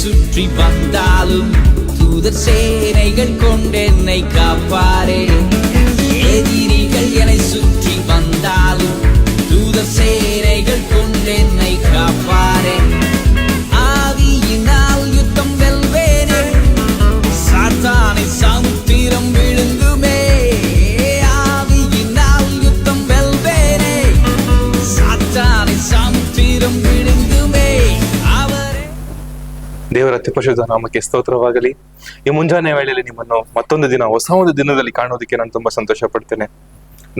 சுற்றி வந்தாலும் தூதர் சேனைகள் கொண்டென்னை காப்பாரே. எதிரிகள் என்னை சுற்றி வந்தாலும் தூதர் சேனைகள் கொண்டென்னை காப்பாரே. ஆவியினால் யுத்தம் வெல்வேனே, சாத்தானை சமுத்திரம் விழுங்குமே. ஆவியினால் யுத்தம் வெல்வேனே, சாத்தானை சமுத்திரம் விழுங்குமே. ದೇವರ ಅತಿ ಪರಿಶುದ್ಧ ನಾಮಕ್ಕೆ ಸ್ತೋತ್ರವಾಗಲಿ. ಈ ಮುಂಜಾನೆ ವೇಳೆಯಲ್ಲಿ ನಿಮ್ಮನ್ನು ಮತ್ತೊಂದು ದಿನ, ಹೊಸ ಒಂದು ದಿನದಲ್ಲಿ ಕಾಣೋದಕ್ಕೆ ನಾನು ತುಂಬಾ ಸಂತೋಷ ಪಡ್ತೇನೆ.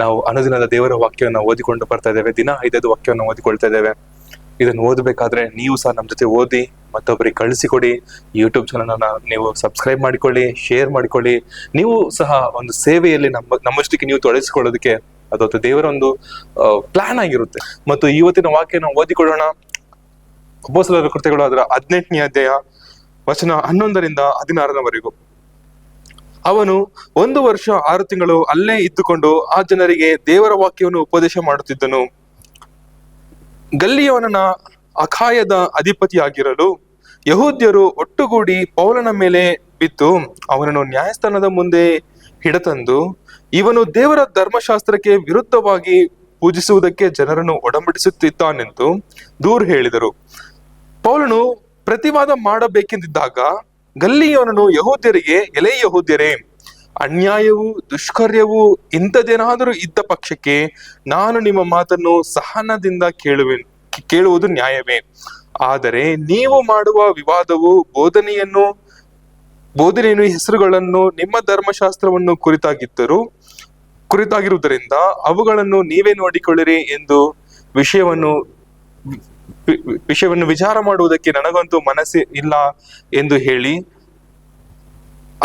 ನಾವು ಅನುದಿನದ ದೇವರ ವಾಕ್ಯವನ್ನು ಓದಿಕೊಂಡು ಬರ್ತಾ ಇದ್ದೇವೆ. ದಿನ 5 ವಾಕ್ಯವನ್ನು ಓದಿಕೊಳ್ತಾ ಇದ್ದೇವೆ. ಇದನ್ನು ಓದಬೇಕಾದ್ರೆ ನೀವು ಸಹ ನಮ್ಮ ಜೊತೆ ಓದಿ ಮತ್ತೊಬ್ಬರಿಗೆ ಕಳಿಸಿಕೊಡಿ. ಯೂಟ್ಯೂಬ್ ಚಾನಲ್ ಅನ್ನ ನೀವು ಸಬ್ಸ್ಕ್ರೈಬ್ ಮಾಡಿಕೊಳ್ಳಿ, ಶೇರ್ ಮಾಡಿಕೊಳ್ಳಿ. ನೀವು ಸಹ ಒಂದು ಸೇವೆಯಲ್ಲಿ ನಮ್ಮಷ್ಟಕ್ಕೆ ನೀವು ತೊಡಗಿಸಿಕೊಳ್ಳೋದಕ್ಕೆ ಅದೊಂದು ದೇವರ ಒಂದು ಪ್ಲಾನ್ ಆಗಿರುತ್ತೆ. ಮತ್ತು ಇವತ್ತಿನ ವಾಕ್ಯನ ಓದಿಕೊಳ್ಳೋಣ. ಅಪೊಸ್ತಲರ ಕೃತ್ಯಗಳು ಅದರ 18ನೇ ಅಧ್ಯಾಯ ವಚನ 11ರಿಂದ 16ರವರೆಗೂ. ಅವನು 1 ವರ್ಷ 6 ತಿಂಗಳು ಅಲ್ಲೇ ಇದ್ದುಕೊಂಡು ಆ ಜನರಿಗೆ ದೇವರ ವಾಕ್ಯವನ್ನು ಉಪದೇಶ ಮಾಡುತ್ತಿದ್ದನು. ಗಲ್ಲಿಯೋನನ ಅಖಾಯದ ಅಧಿಪತಿಯಾಗಿರಲು ಯಹೂದ್ಯರು ಒಟ್ಟುಗೂಡಿ ಪೌಲನ ಮೇಲೆ ಬಿದ್ದು ಅವನನ್ನು ನ್ಯಾಯಸ್ಥಾನದ ಮುಂದೆ ಹಿಡತಂದು, ಇವನು ದೇವರ ಧರ್ಮಶಾಸ್ತ್ರಕ್ಕೆ ವಿರುದ್ಧವಾಗಿ ಪೂಜಿಸುವುದಕ್ಕೆ ಜನರನ್ನು ಒಡಂಬಡಿಸುತ್ತಿದ್ದಾನೆಂದು ದೂರು ಹೇಳಿದರು. ಪೌಲನು ಪ್ರತಿವಾದ ಮಾಡಬೇಕೆಂದಿದ್ದಾಗ ಗಲ್ಲಿಯೋನನು ಯಹೂದ್ಯರಿಗೆ, ಎಲೆ ಯಹೂದ್ಯರೇ, ಅನ್ಯಾಯವೂ ದುಷ್ಕರ್ಯವೂ ಇಂಥದ್ದೇನಾದರೂ ಇದ್ದ ಪಕ್ಷಕ್ಕೆ ನಾನು ನಿಮ್ಮ ಮಾತನ್ನು ಸಹನದಿಂದ ಕೇಳುವುದು ನ್ಯಾಯವೇ. ಆದರೆ ನೀವು ಮಾಡುವ ವಿವಾದವು ಬೋಧನೆಯನ್ನು ಹೆಸರುಗಳನ್ನು ನಿಮ್ಮ ಧರ್ಮಶಾಸ್ತ್ರವನ್ನು ಕುರಿತಾಗಿರುವುದರಿಂದ ಅವುಗಳನ್ನು ನೀವೇ ನೋಡಿಕೊಳ್ಳಿರಿ ಎಂದು ವಿಷಯವನ್ನು ವಿಚಾರ ಮಾಡುವುದಕ್ಕೆ ನನಗಂತೂ ಮನಸ್ಸೇ ಇಲ್ಲ ಎಂದು ಹೇಳಿ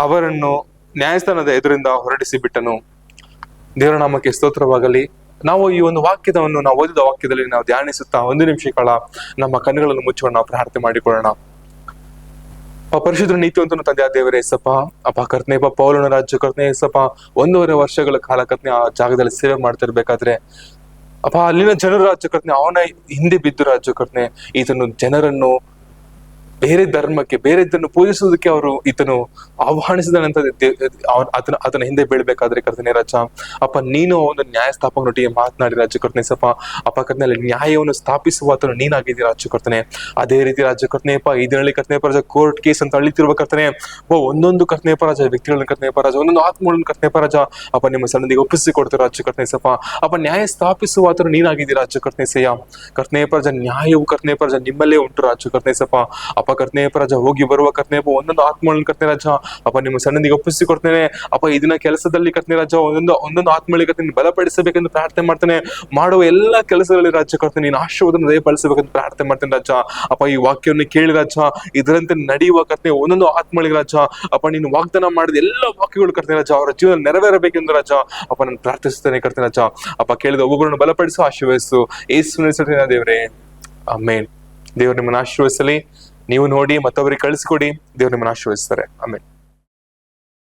ಅವರನ್ನು ನ್ಯಾಯಸ್ಥಾನದ ಎದುರಿಂದ ಹೊರಡಿಸಿ ಬಿಟ್ಟನು. ದೇವರ ನಾಮಕ್ಕೆ ಸ್ತೋತ್ರವಾಗಲಿ. ನಾವು ಈ ಒಂದು ವಾಕ್ಯವನ್ನು ನಾವು ಓದಿದ ವಾಕ್ಯದಲ್ಲಿ ನಾವು ಧ್ಯಾನಿಸುತ್ತಾ 1 ನಿಮಿಷ ಕಾಲ ನಮ್ಮ ಕಣ್ಣುಗಳನ್ನು ಮುಚ್ಚೋಣ, ನಾವು ಪ್ರಾರ್ಥನೆ ಮಾಡಿಕೊಳ್ಳೋಣ. ಪರಿಶುದ್ಧ ನೀತಿವಂತನು ತಂದೆಯ ದೇವರೇ ಏಸಪ್ಪ, ಕರ್ತನೆ ಪೌಲನ ರಾಜ್ಯ ಕರ್ತನೆ ಏಸಪ್ಪ, 1.5 ವರ್ಷಗಳ ಕಾಲ ಕರ್ತನೆ ಆ ಜಾಗದಲ್ಲಿ ಸೇವೆ ಮಾಡ್ತಿರ್ಬೇಕಾದ್ರೆ ಅಲ್ಲಿನ ಜನರ ರಾಜ್ಯ ಕರ್ತನೆ ಅವನ ಹಿಂದೆ ಬಿದ್ದು ರಾಜ್ಯ ಕರ್ತನೆ ಈತನು ಜನರನ್ನು ಬೇರೆ ಧರ್ಮಕ್ಕೆ, ಬೇರೆ ಇದನ್ನು ಪೂಜಿಸುವುದಕ್ಕೆ ಈತನು ಆಹ್ವಾನಿಸಿದನಂತ ಆತನ ಹಿಂದೆ ಬೀಳ್ಬೇಕಾದ್ರೆ ಕರ್ತನೆ ರಾಜ ನೀನು ಒಂದು ನ್ಯಾಯಸ್ಥಾಪಕನೊಟ್ಟಿಗೆ ಮಾತನಾಡಿ ರಾಜ್ಯ ಕರ್ತನೆ ಕರ್ತನೆ ನ್ಯಾಯವನ್ನು ಸ್ಥಾಪಿಸುವ ಆತನು ನೀನಾಗಿದ್ದೀಯ ರಾಜ್ಯ ಕರ್ತನೆ. ಅದೇ ರೀತಿ ರಾಜ್ಯ ಕರ್ತನೆ ಇದರಲ್ಲಿ ಕರ್ತನೆ ರಾಜ ಕೋರ್ಟ್ ಕೇಸ್ ಅಂತ ಅಳಿತಿರುವ ಕರ್ತನೆ ಒಂದೊಂದು ಕರ್ತನೆ ರಾಜ ವ್ಯಕ್ತಿಗಳನ್ನ ಕರ್ತನೆ ರಾಜ ಒಂದೊಂದು ಆತ್ಮಗಳನ್ನು ಕರ್ತನೆ ರಾಜ ನಿಮ್ಮ ಸನ್ನಿಧಿಗೆ ಒಪ್ಪಿಸಿ ಕೊಡ್ತಾರೆ ರಾಜ್ಯ ಕರ್ತನೆ ನ್ಯಾಯ ಸ್ಥಾಪಿಸುವ ಆತನು ನೀನಾಗಿದ್ದೀಯ ರಾಜ್ಯ ಕರ್ತನೆ ಕರ್ತನೆ ರಾಜ ನ್ಯಾಯವು ಕರ್ತನೆ ರಾಜ ನಿಮ್ಮಲ್ಲೇ ಉಂಟು ರಾಜ್ಯ ಕರ್ತನೆ ಕರ್ತನೆ ರಾಜ ಹೋಗಿ ಬರುವ ಕರ್ತನೆ ಒಂದೊಂದು ಆತ್ಮಗಳನ್ನು ಕರ್ತನೆ ರಾಜ ನಿಮ್ಮ ಸನ್ನಿಧಿಗೆ ಒಪ್ಪಿಸಿ ಕೊಡ್ತೇನೆ ಇದನ್ನ ಕೆಲಸದಲ್ಲಿ ಕರ್ತನೆ ರಾಜ ಒಂದೊಂದು ಆತ್ಮಗಳಿಗೆ ಕರ್ತನೆ ಬಲಪಡಿಸಬೇಕೆಂದು ಪ್ರಾರ್ಥನೆ ಮಾಡ್ತೇನೆ. ಮಾಡುವ ಎಲ್ಲಾ ಕೆಲಸಗಳಲ್ಲಿ ರಾಜ್ಯ ಕರ್ತನೆ ನೀನು ಆಶೀರ್ವಾದವನ್ನು ದಯಪಾಲಿಸಬೇಕೆಂದು ಪ್ರಾರ್ಥನೆ ಮಾಡ್ತೇನೆ ರಾಜ ಈ ವಾಕ್ಯವನ್ನು ಕೇಳಿ ರಾಜ ಇದರಂತೆ ನಡೆಯುವ ಕರ್ತನೆ ಒಂದೊಂದು ಆತ್ಮಗಳಿಗೆ ರಾಜ ನೀನು ವಾಗ್ದಾನ ಮಾಡಿದ ಎಲ್ಲ ವಾಕ್ಯಗಳು ಕರ್ತನೆ ರಾಜ ಅವರ ಜೀವನ ನೆರವೇರಬೇಕೆಂದು ರಾಜ ನಾನು ಪ್ರಾರ್ಥಿಸುತ್ತೇನೆ ಕರ್ತನೆ ರಾಜ ಕೇಳಿದ ಒಬ್ಬೊಬ್ಬರನ್ನು ಬಲಪಡಿಸು, ಆಶೀರ್ವದಿಸು ಯೇಸುವಿನ ದೇವರೇ, ಆಮೆನ್. ದೇವರು ನಿಮ್ಮನ್ನು ಆಶೀರ್ವದಿಸಲಿ. ನೀವು ನೋಡಿ ಮತ್ತೊಬ್ಬರಿಗೆ ಕಳಿಸಿಕೊಡಿ. ದೇವರು ನಿಮ್ಮನ್ನು ಆಶೀರ್ವದಿಸ್ತಾರೆ. ಆಮೆನ್.